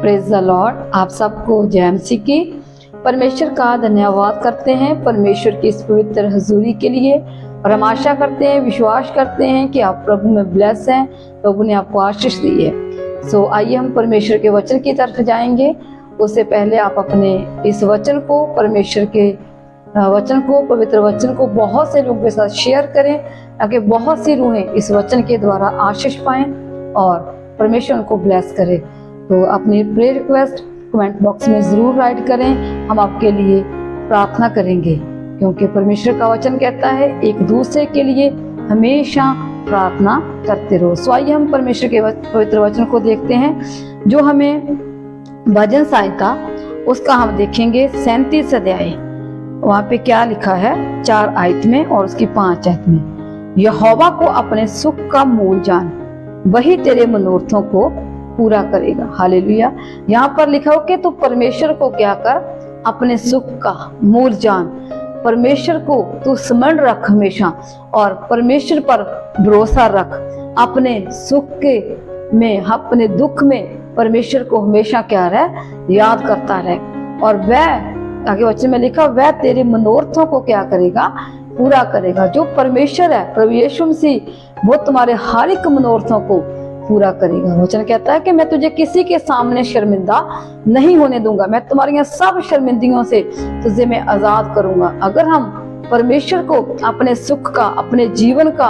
Praise the Lord. आप सबको जय मसीह की। परमेश्वर का धन्यवाद करते हैं परमेश्वर की इस पवित्र हजूरी के लिए, और हम आशा करते हैं, विश्वास करते हैं कि आप प्रभु में ब्लेस हैं, प्रभु ने आपको आशीष दी है। सो आइए हम परमेश्वर के वचन की तरफ जाएंगे। उससे पहले आप अपने इस वचन को, परमेश्वर के वचन को, पवित्र वचन को बहुत से लोगों के साथ शेयर करें, ताकि बहुत सी रूहें इस वचन के द्वारा आशीष पाएं और परमेश्वर उनको ब्लेस करे। तो अपनी प्रेयर रिक्वेस्ट कमेंट बॉक्स में जरूर राइट करें, हम आपके लिए प्रार्थना करेंगे, क्योंकि परमेश्वर का वचन कहता है एक दूसरे के लिए हमेशा प्रार्थना करते रहो। सो आइए हम परमेश्वर के पवित्र वचन को देखते हैं, जो हमें भजन संहिता उसका हम देखेंगे 37 अध्याय। वहाँ पे क्या लिखा है 4 आयत में और उसकी 5 आयत में। यहोवा को अपने सुख का मूल जान, वही तेरे मनोरथों को पूरा करेगा। हालेलुया। यहाँ पर लिखा हो कि तू परमेश्वर को क्या कर, अपने सुख का मूल जान। परमेश्वर को तू स्मरण रख हमेशा, और परमेश्वर पर भरोसा रख। अपने सुख के में, अपने दुख में परमेश्वर को हमेशा क्या रहे, याद करता रहे। और वह, आगे वचन में लिखा, वह तेरे मनोरथों को क्या करेगा, पूरा करेगा। जो परमेश्वर है, प्रभु यीशु मसीह, वो तुम्हारे हर एक मनोरथों को पूरा करेगा। वचन कहता है कि मैं तुझे किसी के सामने शर्मिंदा नहीं होने दूंगा, मैं तुम्हारी सब शर्मिंदगियों से तुझे मैं आजाद करूंगा। अगर हम परमेश्वर को अपने सुख का, अपने जीवन का,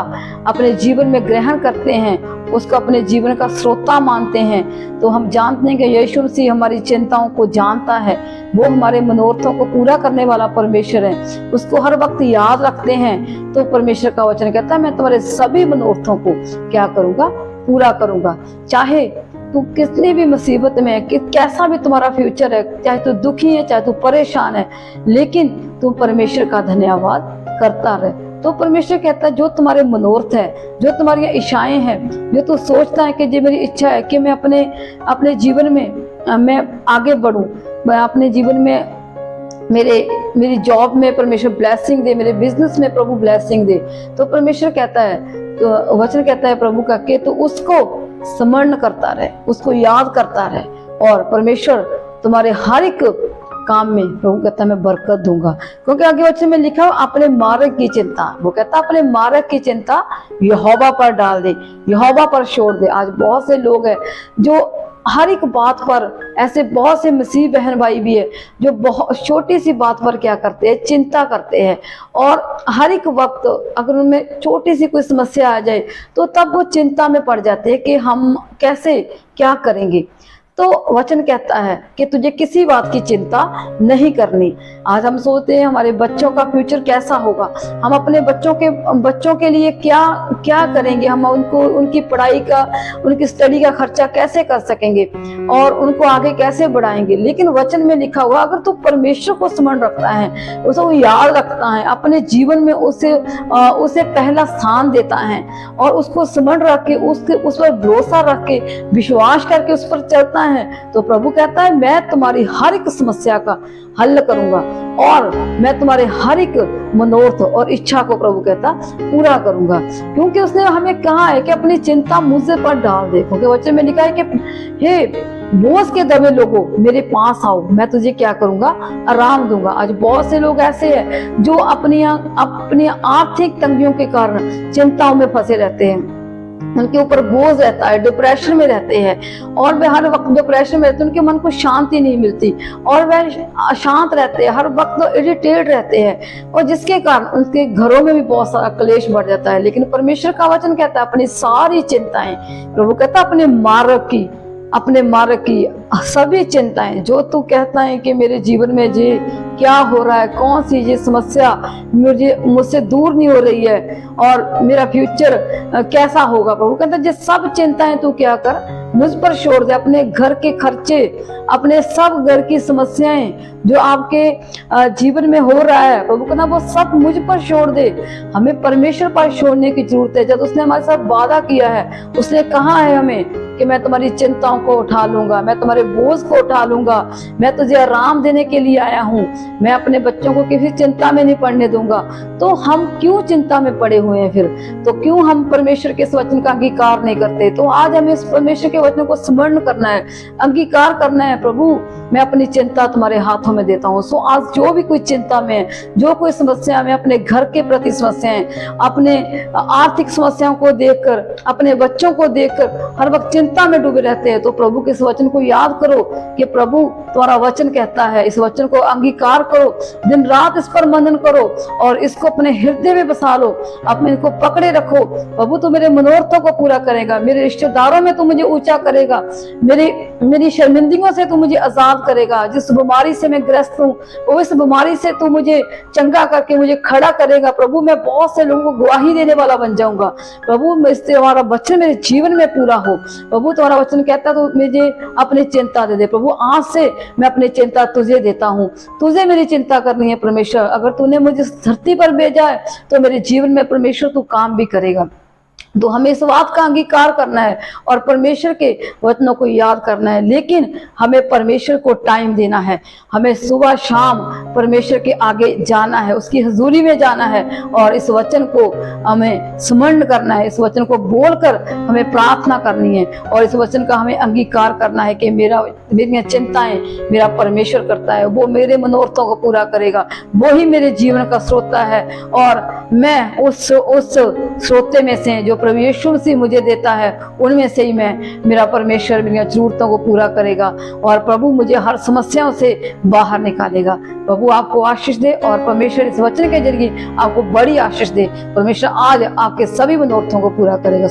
अपने जीवन में ग्रहण करते हैं, उसको अपने जीवन का स्रोता मानते हैं, तो हम जानते हैं कि यीशु मसीह हमारी चिंताओं को जानता है। वो हमारे मनोरथों को पूरा करने वाला परमेश्वर है, उसको हर वक्त याद रखते हैं। तो परमेश्वर का वचन कहता है मैं तुम्हारे सभी मनोरथों को क्या करूंगा, पूरा करूंगा। चाहे तू कितनी भी मुसीबत में है, कि कैसा भी तुम्हारा फ्यूचर है, चाहे तू दुखी है, चाहे तू परेशान है, लेकिन तू परमेश्वर का धन्यवाद करता रहे। तो परमेश्वर कहता है जो तुम्हारे मनोरथ है, जो तुम्हारी इच्छाएं हैं, जो तू सोचता है कि जी मेरी इच्छा है कि मैं अपने जीवन में मैं आगे बढ़ूं, मैं अपने जीवन में मेरी जॉब में परमेश्वर ब्लेसिंग दे, मेरे बिजनेस में प्रभु ब्लेसिंग दे, तो परमेश्वर कहता है, तो वचन कहता है प्रभु का कि तो उसको स्मरण करता रहे, उसको याद करता रहे, और परमेश्वर तुम्हारे हर एक काम में प्रभु कहता है मैं बरकत दूंगा। क्योंकि आगे वचन में लिखा हो अपने मार्ग की चिंता, वो कहता है अपने मार्ग की चिंता यहोवा पर डाल दे, यहोवा पर छोड़ दे। आज बहुत से लोग हैं जो हर एक बात पर, ऐसे बहुत से मसीह बहन भाई भी है जो बहुत छोटी सी बात पर क्या करते हैं, चिंता करते हैं, और हर एक वक्त अगर उनमें छोटी सी कोई समस्या आ जाए तो तब वो चिंता में पड़ जाते हैं कि हम कैसे क्या करेंगे। तो वचन कहता है कि तुझे किसी बात की चिंता नहीं करनी। आज हम सोचते हैं हमारे बच्चों का फ्यूचर कैसा होगा, हम अपने बच्चों के लिए क्या क्या करेंगे, हम उनको उनकी पढ़ाई का, उनकी स्टडी का खर्चा कैसे कर सकेंगे और उनको आगे कैसे बढ़ाएंगे। लेकिन वचन में लिखा हुआ अगर तू परमेश्वर को स्मरण रखता है, उसको याद रखता है, अपने जीवन में उसे पहला स्थान देता है, और उसको स्मरण रख के, उस पर भरोसा रख के, विश्वास करके उस पर चलता है, तो प्रभु कहता है मैं तुम्हारी हर एक समस्या का हल करूंगा, और मैं तुम्हारे हर एक मनोरथ और इच्छा को प्रभु कहता पूरा करूंगा। क्योंकि उसने हमें कहा है कि अपनी चिंता मुझसे पर डाल दे। क्योंकि वचन में लिखा है कि हे बोझ के दबे लोगों मेरे पास आओ, मैं तुझे क्या करूंगा, आराम दूंगा। आज बहुत से लोग ऐसे हैं जो अपनी आर्थिक तंगियों के कारण चिंताओं में फंसे रहते हैं, उनके ऊपर बोझ रहता है, डिप्रेशन में रहते हैं, और वे हर वक्त डिप्रेशन में रहते हैं, उनके मन को शांति नहीं मिलती, और वह अशांत रहते हैं, हर वक्त इरिटेट रहते हैं, और जिसके कारण उनके घरों में भी बहुत सारा क्लेश बढ़ जाता है। लेकिन परमेश्वर का वचन कहता है अपनी सारी चिंताएं, प्रभु कहता है अपने मार्ग की सभी चिंताएं, जो तू कहता है कि मेरे जीवन में ये क्या हो रहा है, कौन सी ये समस्या मुझसे दूर नहीं हो रही है, और मेरा फ्यूचर कैसा होगा, प्रभु कहता है ये सब चिंताएं तू क्या कर, मुझ पर छोड़ दे। अपने घर के खर्चे, अपने सब घर की समस्याएं जो आपके जीवन में हो रहा है, प्रभु का नाम वो सब मुझ पर छोड़ दे। हमें परमेश्वर पर छोड़ने की जरूरत है। जब उसने हमारे साथ वादा किया है, उसने कहा है हमें कि मैं तुम्हारी चिंताओं को उठा लूंगा, मैं तुम्हारे बोझ को उठा लूंगा, मैं तुझे आराम देने के लिए आया हूँ, मैं अपने बच्चों को किसी चिंता में नहीं पड़ने दूंगा। तो हम क्यों चिंता में पड़े हुए हैं फिर? तो क्यों हम परमेश्वर के इस वचन का अंगीकार नहीं करते? तो आज हमें इस परमेश्वर के वचन को स्मरण करना है, अंगीकार करना है। प्रभु मैं अपनी चिंता तुम्हारे हाथों में देता हूँ। सो आज जो भी कोई चिंता में है, जो कोई समस्या में, अपने घर के प्रति समस्याएं, अपने आर्थिक समस्याओं को देखकर, अपने बच्चों को देखकर हर वक्त चिंता में डूबे रहते हैं, तो प्रभु के इस वचन को याद करो कि प्रभु तुम्हारा वचन कहता है। इस वचन को अंगीकार करो, दिन रात इस पर मनन करो और इसको अपने हृदय में बसा लो, अपने को पकड़े रखो। प्रभु तू मेरे मनोरथों को पूरा करेगा, मेरे रिश्तेदारों में तू मुझे ऊंचा करेगा, मेरी शर्मिंदगियों से तू मुझे आजाद करेगा। जिस बीमारी से मैं ग्रस्त हूँ, वो इस बीमारी से तू मुझे चंगा करके मुझे खड़ा करेगा। प्रभु मैं बहुत से लोगों को गवाही देने वाला बन जाऊंगा। प्रभु इससे हमारा वचन मेरे जीवन में पूरा हो। प्रभु तुम्हारा वचन कहता है तो मुझे अपनी चिंता दे दे। प्रभु आज से मैं अपनी चिंता तुझे देता हूँ, तुझे मेरी चिंता करनी है परमेश्वर। अगर तूने मुझे इस धरती पर भेजा है तो मेरे जीवन में परमेश्वर तू काम भी करेगा। तो हमें इस बात का अंगीकार करना है और परमेश्वर के वचनों को याद करना है। लेकिन हमें परमेश्वर को टाइम देना है, हमें सुबह शाम परमेश्वर के आगे जाना है, उसकी हजूरी में जाना है और इस वचन को हमें स्मरण करना है, इस वचन को बोलकर हमें प्रार्थना करनी है और इस वचन का हमें अंगीकार करना है कि मेरी चिंताएं मेरा परमेश्वर करता है, वो मेरे मनोरथों को पूरा करेगा, वो ही मेरे जीवन का श्रोता है और मैं उस श्रोते में से जो प्रभु यीशु मसीह मुझे देता है उनमें से ही मेरा परमेश्वर मेरी जरूरतों को पूरा करेगा और प्रभु मुझे हर समस्याओं से बाहर निकालेगा। प्रभु आपको आशीष दे और परमेश्वर इस वचन के जरिए आपको बड़ी आशीष दे। परमेश्वर आज आपके सभी मनोरथों को पूरा करेगा।